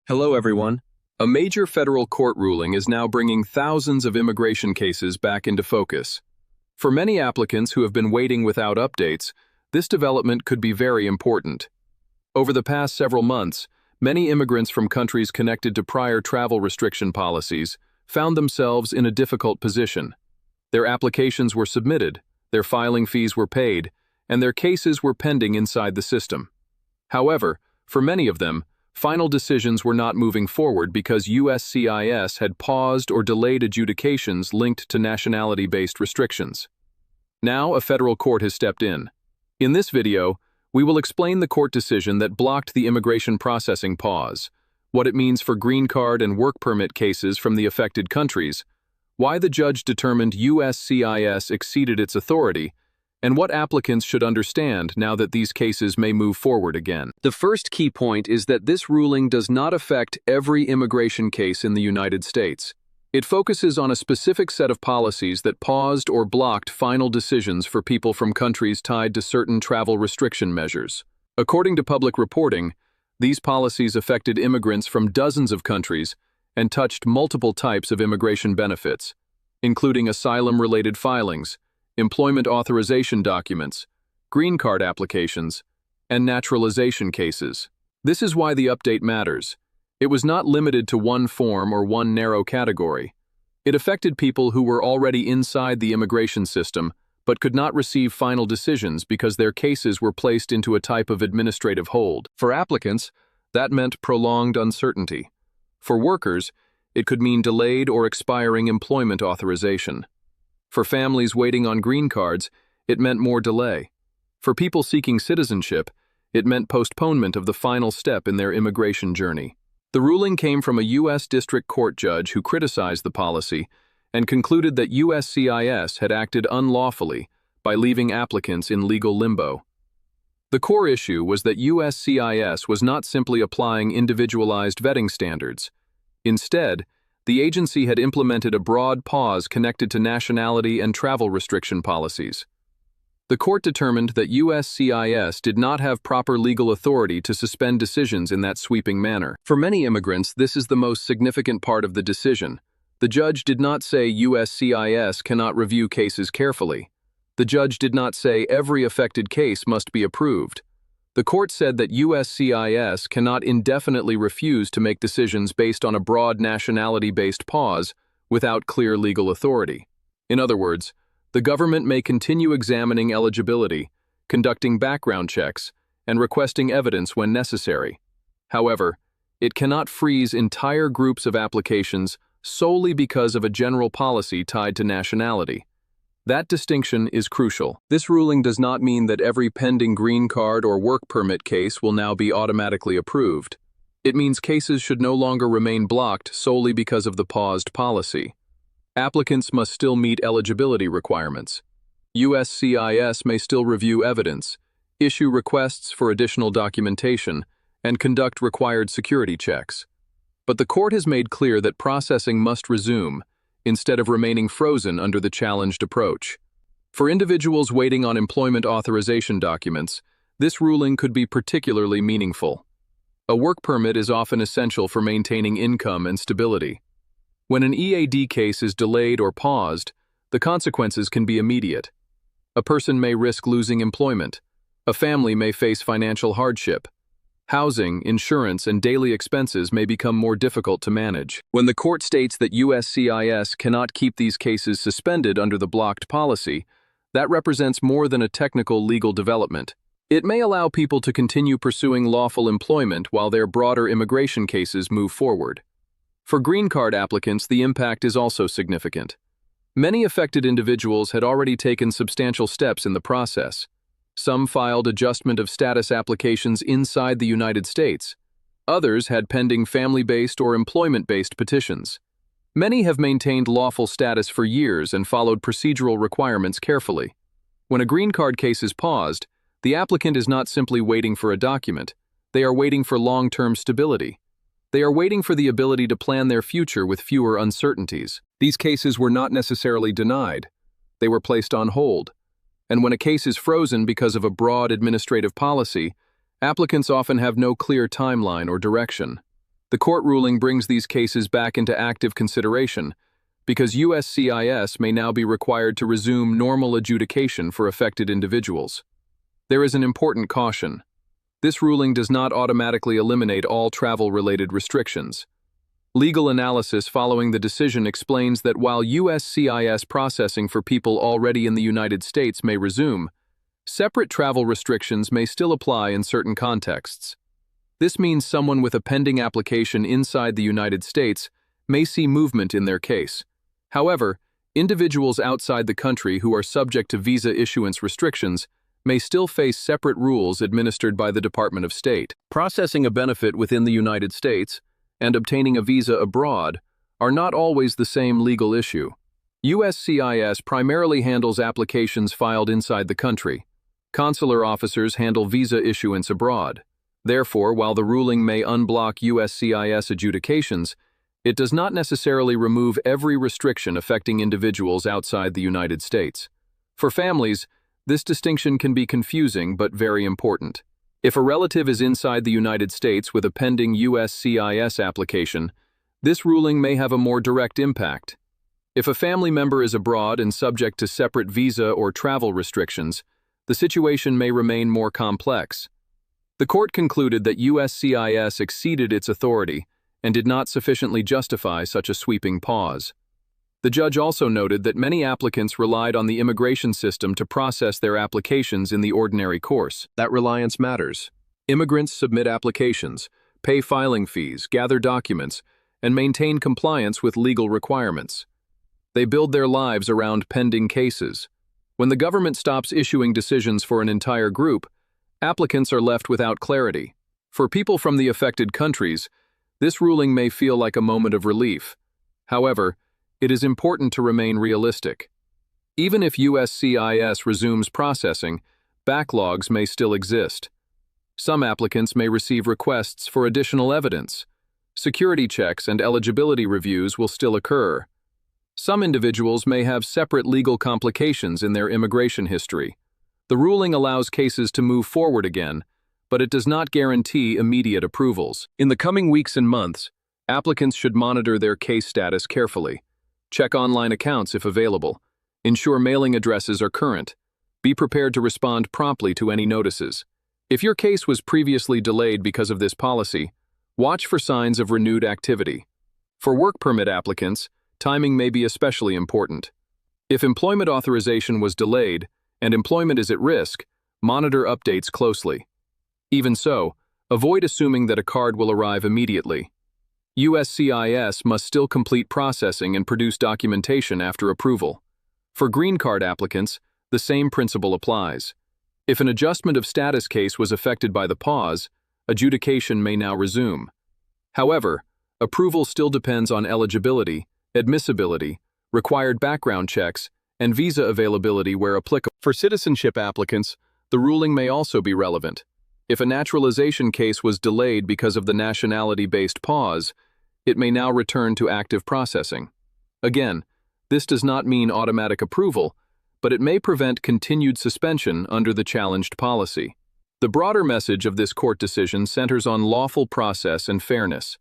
Hello, everyone. A major federal court ruling is now bringing thousands of immigration cases back into focus. For many applicants who have been waiting without updates, this development could be very important. Over the past several months, many immigrants from countries connected to prior travel restriction policies found themselves in a difficult position. Their applications were submitted, their filing fees were paid, and their cases were pending inside the system. However, for many of them, final decisions were not moving forward because USCIS had paused or delayed adjudications linked to nationality-based restrictions. Now, a federal court has stepped in. In this video, we will explain the court decision that blocked the immigration processing pause, what it means for green card and work permit cases from the affected countries, why the judge determined USCIS exceeded its authority, and what applicants should understand now that these cases may move forward again. The first key point is that this ruling does not affect every immigration case in the United States. It focuses on a specific set of policies that paused or blocked final decisions for people from countries tied to certain travel restriction measures. According to public reporting, these policies affected immigrants from dozens of countries and touched multiple types of immigration benefits, including asylum-related filings, employment authorization documents, green card applications, and naturalization cases. This is why the update matters. It was not limited to one form or one narrow category. It affected people who were already inside the immigration system but could not receive final decisions because their cases were placed into a type of administrative hold. For applicants, that meant prolonged uncertainty. For workers, it could mean delayed or expiring employment authorization. For families waiting on green cards, it meant more delay. For people seeking citizenship, it meant postponement of the final step in their immigration journey. The ruling came from a U.S. District Court judge who criticized the policy and concluded that USCIS had acted unlawfully by leaving applicants in legal limbo. The core issue was that USCIS was not simply applying individualized vetting standards. Instead, the agency had implemented a broad pause connected to nationality and travel restriction policies. The court determined that USCIS did not have proper legal authority to suspend decisions in that sweeping manner. For many immigrants, this is the most significant part of the decision. The judge did not say USCIS cannot review cases carefully. The judge did not say every affected case must be approved. The court said that USCIS cannot indefinitely refuse to make decisions based on a broad nationality-based pause without clear legal authority. In other words, the government may continue examining eligibility, conducting background checks, and requesting evidence when necessary. However, it cannot freeze entire groups of applications solely because of a general policy tied to nationality. That distinction is crucial. This ruling does not mean that every pending green card or work permit case will now be automatically approved. It means cases should no longer remain blocked solely because of the paused policy. Applicants must still meet eligibility requirements. USCIS may still review evidence, issue requests for additional documentation, and conduct required security checks. But the court has made clear that processing must resume, instead of remaining frozen under the challenged approach. For individuals waiting on employment authorization documents, this ruling could be particularly meaningful. A work permit is often essential for maintaining income and stability. When an EAD case is delayed or paused, the consequences can be immediate. A person may risk losing employment. A family may face financial hardship. Housing, insurance, and daily expenses may become more difficult to manage. When the court states that USCIS cannot keep these cases suspended under the blocked policy, that represents more than a technical legal development. It may allow people to continue pursuing lawful employment while their broader immigration cases move forward. For green card applicants, the impact is also significant. Many affected individuals had already taken substantial steps in the process. Some filed adjustment of status applications inside the United States. Others had pending family-based or employment-based petitions. Many have maintained lawful status for years and followed procedural requirements carefully. When a green card case is paused, the applicant is not simply waiting for a document. They are waiting for long-term stability. They are waiting for the ability to plan their future with fewer uncertainties. These cases were not necessarily denied. They were placed on hold. And when a case is frozen because of a broad administrative policy, applicants often have no clear timeline or direction. The court ruling brings these cases back into active consideration because USCIS may now be required to resume normal adjudication for affected individuals. There is an important caution. This ruling does not automatically eliminate all travel-related restrictions. Legal analysis following the decision explains that while USCIS processing for people already in the United States may resume, separate travel restrictions may still apply in certain contexts. This means someone with a pending application inside the United States may see movement in their case. However, individuals outside the country who are subject to visa issuance restrictions may still face separate rules administered by the Department of State. Processing a benefit within the United States and obtaining a visa abroad are not always the same legal issue. USCIS primarily handles applications filed inside the country. Consular officers handle visa issuance abroad. Therefore, while the ruling may unblock USCIS adjudications, it does not necessarily remove every restriction affecting individuals outside the United States. For families, this distinction can be confusing but very important. If a relative is inside the United States with a pending USCIS application, this ruling may have a more direct impact. If a family member is abroad and subject to separate visa or travel restrictions, the situation may remain more complex. The court concluded that USCIS exceeded its authority and did not sufficiently justify such a sweeping pause. The judge also noted that many applicants relied on the immigration system to process their applications in the ordinary course. That reliance matters. Immigrants submit applications, pay filing fees, gather documents, and maintain compliance with legal requirements. They build their lives around pending cases. When the government stops issuing decisions for an entire group, applicants are left without clarity. For people from the affected countries, this ruling may feel like a moment of relief. However, it is important to remain realistic. Even if USCIS resumes processing, backlogs may still exist. Some applicants may receive requests for additional evidence. Security checks and eligibility reviews will still occur. Some individuals may have separate legal complications in their immigration history. The ruling allows cases to move forward again, but it does not guarantee immediate approvals. In the coming weeks and months, applicants should monitor their case status carefully. Check online accounts if available. Ensure mailing addresses are current. Be prepared to respond promptly to any notices. If your case was previously delayed because of this policy, watch for signs of renewed activity. For work permit applicants, timing may be especially important. If employment authorization was delayed and employment is at risk, monitor updates closely. Even so, avoid assuming that a card will arrive immediately. USCIS must still complete processing and produce documentation after approval. For green card applicants, the same principle applies. If an adjustment of status case was affected by the pause, adjudication may now resume. However, approval still depends on eligibility, admissibility, required background checks, and visa availability where applicable. For citizenship applicants, the ruling may also be relevant. If a naturalization case was delayed because of the nationality-based pause, it may now return to active processing. Again, this does not mean automatic approval, but it may prevent continued suspension under the challenged policy. The broader message of this court decision centers on lawful process and fairness.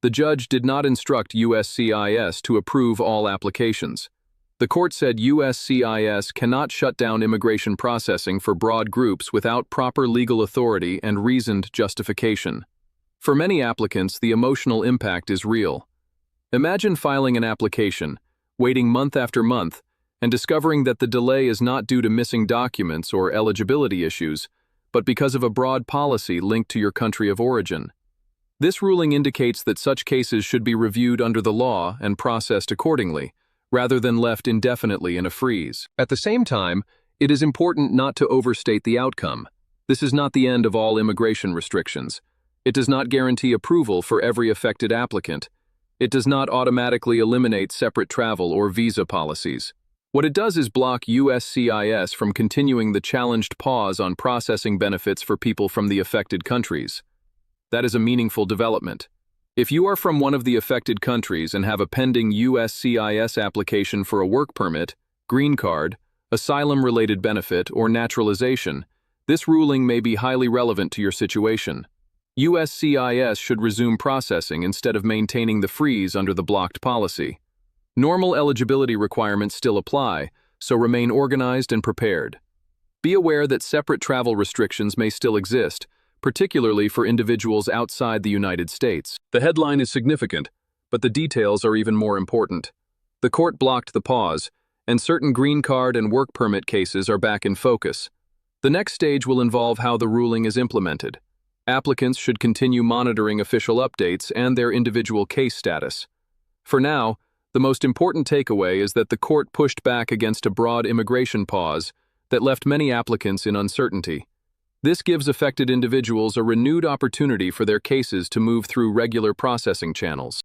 The judge did not instruct USCIS to approve all applications. The court said USCIS cannot shut down immigration processing for broad groups without proper legal authority and reasoned justification. For many applicants, the emotional impact is real. Imagine filing an application, waiting month after month, and discovering that the delay is not due to missing documents or eligibility issues, but because of a broad policy linked to your country of origin. This ruling indicates that such cases should be reviewed under the law and processed accordingly, rather than left indefinitely in a freeze. At the same time, it is important not to overstate the outcome. This is not the end of all immigration restrictions. It does not guarantee approval for every affected applicant. It does not automatically eliminate separate travel or visa policies. What it does is block USCIS from continuing the challenged pause on processing benefits for people from the affected countries. That is a meaningful development. If you are from one of the affected countries and have a pending USCIS application for a work permit, green card, asylum-related benefit, or naturalization, this ruling may be highly relevant to your situation. USCIS should resume processing instead of maintaining the freeze under the blocked policy. Normal eligibility requirements still apply, so remain organized and prepared. Be aware that separate travel restrictions may still exist, particularly for individuals outside the United States. The headline is significant, but the details are even more important. The court blocked the pause, and certain green card and work permit cases are back in focus. The next stage will involve how the ruling is implemented. Applicants should continue monitoring official updates and their individual case status. For now, the most important takeaway is that the court pushed back against a broad immigration pause that left many applicants in uncertainty. This gives affected individuals a renewed opportunity for their cases to move through regular processing channels.